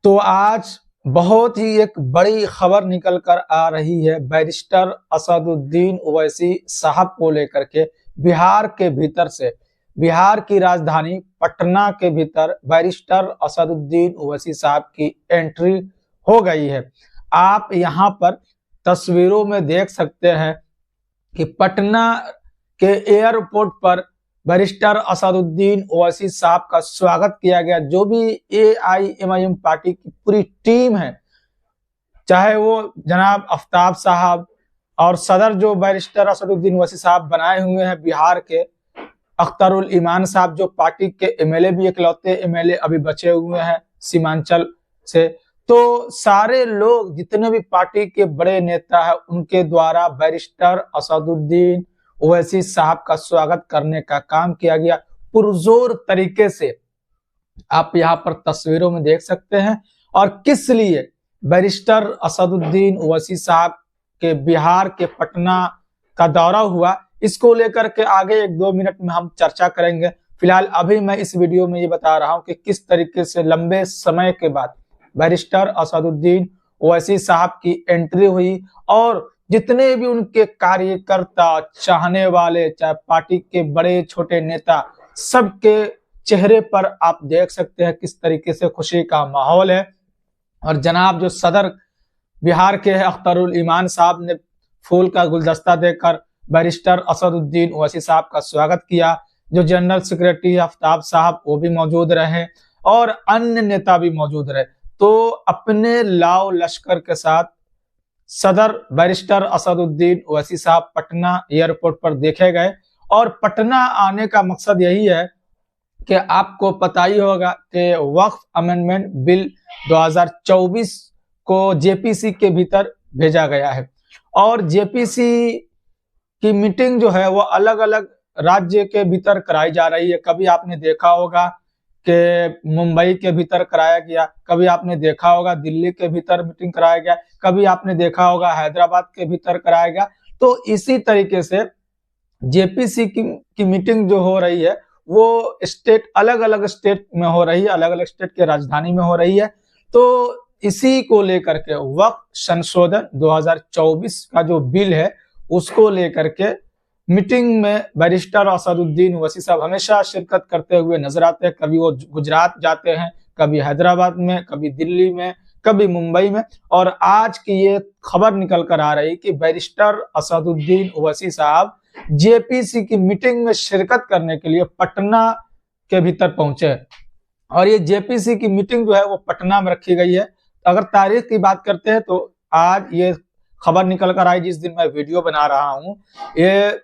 तो आज बहुत ही एक बड़ी खबर निकल कर आ रही है बैरिस्टर असदुद्दीन ओवैसी साहब को लेकर के। बिहार के भीतर से, बिहार की राजधानी पटना के भीतर बैरिस्टर असदुद्दीन ओवैसी साहब की एंट्री हो गई है। आप यहाँ पर तस्वीरों में देख सकते हैं कि पटना के एयरपोर्ट पर बैरिस्टर असदुद्दीन ओवैसी साहब का स्वागत किया गया। जो भी AIMIM पार्टी की पूरी टीम है, चाहे वो जनाब आफ्ताब साहब और सदर जो बैरिस्टर असदुद्दीन ओवैसी साहब बनाए हुए हैं बिहार के, अख्तरुल ईमान साहब जो पार्टी के MLA भी इकलौते MLA अभी बचे हुए हैं सीमांचल से, तो सारे लोग जितने भी पार्टी के बड़े नेता हैं उनके द्वारा बैरिस्टर असदुद्दीन ओवैसी साहब का स्वागत करने का काम किया गया पुरजोर तरीके से। आप यहाँ पर तस्वीरों में देख सकते हैं। और किस लिए बैरिस्टर असदुद्दीन ओवैसी साहब के बिहार के पटना का दौरा हुआ, इसको लेकर के आगे 1-2 मिनट में हम चर्चा करेंगे। फिलहाल अभी मैं इस वीडियो में ये बता रहा हूं कि किस तरीके से लंबे समय के बाद बैरिस्टर असदुद्दीन ओवैसी साहब की एंट्री हुई और जितने भी उनके कार्यकर्ता, चाहने वाले, चाहे पार्टी के बड़े छोटे नेता, सबके चेहरे पर आप देख सकते हैं किस तरीके से खुशी का माहौल है। और जनाब जो सदर बिहार के अख्तरुल ईमान साहब ने फूल का गुलदस्ता देकर बैरिस्टर असदुद्दीन ओवैसी साहब का स्वागत किया। जो जनरल सेक्रेटरी आफ्ताब साहब वो भी मौजूद रहे और अन्य नेता भी मौजूद रहे। तो अपने लाव लश्कर के साथ सदर बैरिस्टर असदुद्दीन ओवैसी साहब पटना एयरपोर्ट पर देखे गए। और पटना आने का मकसद यही है कि आपको पता ही होगा कि वक्फ अमेंडमेंट बिल 2024 को JPC के भीतर भेजा गया है और JPC की मीटिंग जो है वो अलग अलग राज्य के भीतर कराई जा रही है। कभी आपने देखा होगा कि मुंबई के भीतर कराया गया, कभी आपने देखा होगा दिल्ली के भीतर मीटिंग कराया गया, कभी आपने देखा होगा हैदराबाद के भीतर कराया गया। तो इसी तरीके से JPC की मीटिंग जो हो रही है वो स्टेट, अलग अलग स्टेट में हो रही है, अलग अलग स्टेट के राजधानी में हो रही है। तो इसी को लेकर के वक्फ संशोधन 2024 का जो बिल है उसको लेकर के मीटिंग में बैरिस्टर असदुद्दीन ओवैसी साहब हमेशा शिरकत करते हुए नजर आते हैं। कभी वो गुजरात जाते हैं, कभी हैदराबाद में, कभी दिल्ली में, कभी मुंबई में। और आज की ये खबर निकल कर आ रही कि बैरिस्टर असदुद्दीन ओवैसी साहब JPC की मीटिंग में शिरकत करने के लिए पटना के भीतर पहुंचे। और ये JPC की मीटिंग जो है वो पटना में रखी गई है। अगर तारीख की बात करते हैं तो आज ये खबर निकल कर आई जिस दिन मैं वीडियो बना रहा हूं, ये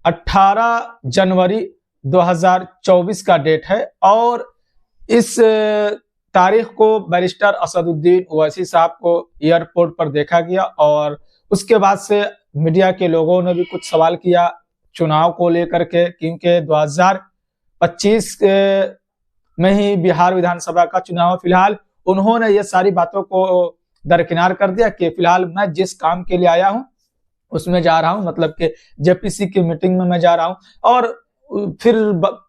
18 जनवरी 2024 का डेट है। और इस तारीख को बैरिस्टर असदुद्दीन ओवैसी साहब को एयरपोर्ट पर देखा गया और उसके बाद से मीडिया के लोगों ने भी कुछ सवाल किया चुनाव को लेकर के, क्योंकि 2025 में ही बिहार विधानसभा का चुनाव। फिलहाल उन्होंने ये सारी बातों को दरकिनार कर दिया कि फिलहाल मैं जिस काम के लिए आया हूं उसमें जा रहा हूं, मतलब कि JPC की मीटिंग में मैं जा रहा हूं। और फिर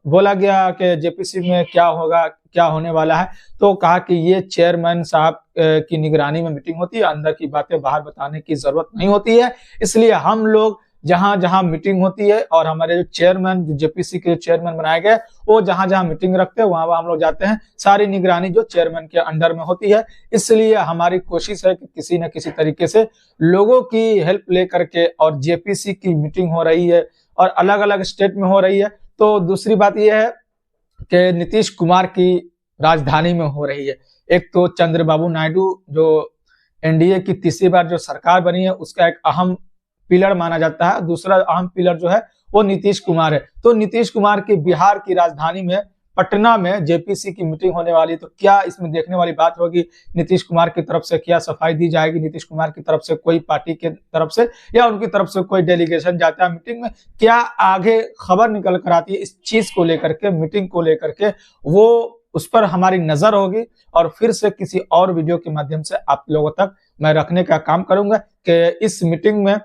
बोला गया कि JPC में क्या होगा, क्या होने वाला है। तो कहा कि ये चेयरमैन साहब की निगरानी में मीटिंग होती है, अंदर की बातें बाहर बताने की जरूरत नहीं होती है। इसलिए हम लोग जहां जहां मीटिंग होती है और हमारे जो चेयरमैन, जो JPC के चेयरमैन बनाए गए, वो जहां जहां मीटिंग रखते हैं वहां वहां हम लोग जाते हैं। सारी निगरानी जो चेयरमैन के अंडर में होती है। इसलिए हमारी कोशिश है कि किसी न किसी तरीके से लोगों की हेल्प लेकर के, और JPC की मीटिंग हो रही है और अलग अलग स्टेट में हो रही है। तो दूसरी बात यह है कि नीतीश कुमार की राजधानी में हो रही है। एक तो चंद्रबाबू नायडू जो NDA की तीसरी बार जो सरकार बनी है उसका एक अहम पिलर माना जाता है। दूसरा अहम पिलर जो है वो नीतीश कुमार है। तो नीतीश कुमार की बिहार की राजधानी में पटना में JPC की मीटिंग होने वाली। तो क्या इसमें देखने वाली बात होगी, नीतीश कुमार की तरफ से क्या सफाई दी जाएगी, नीतीश कुमार की तरफ से कोई पार्टी की तरफ से या उनकी तरफ से कोई डेलीगेशन जाता है मीटिंग में, क्या आगे खबर निकल कर आती है इस चीज को लेकर के, मीटिंग को लेकर के, वो उस पर हमारी नजर होगी। और फिर से किसी और वीडियो के माध्यम से आप लोगों तक मैं रखने का काम करूंगा कि इस मीटिंग में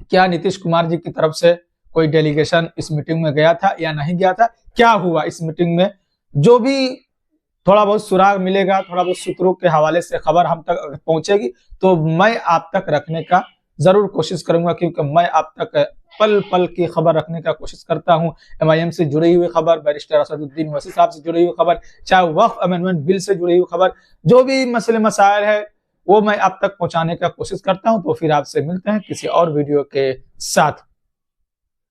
क्या नीतीश कुमार जी की तरफ से कोई डेलीगेशन इस मीटिंग में गया था या नहीं गया था, क्या हुआ इस मीटिंग में। जो भी थोड़ा बहुत सुराग मिलेगा, थोड़ा बहुत सूत्रों के हवाले से खबर हम तक अगर पहुंचेगी तो मैं आप तक रखने का जरूर कोशिश करूंगा, क्योंकि मैं आप तक पल पल की खबर रखने का कोशिश करता हूं। एमआईएम से जुड़ी हुई खबर, बैरिस्टर असदुद्दीन ओवैसी साहब से जुड़ी हुई खबर, चाहे वक्फ अमेंडमेंट बिल से जुड़ी हुई खबर, जो भी मसले मसाइल है वो मैं आप तक पहुंचाने का कोशिश करता हूं। तो फिर आपसे मिलते हैं किसी और वीडियो के साथ।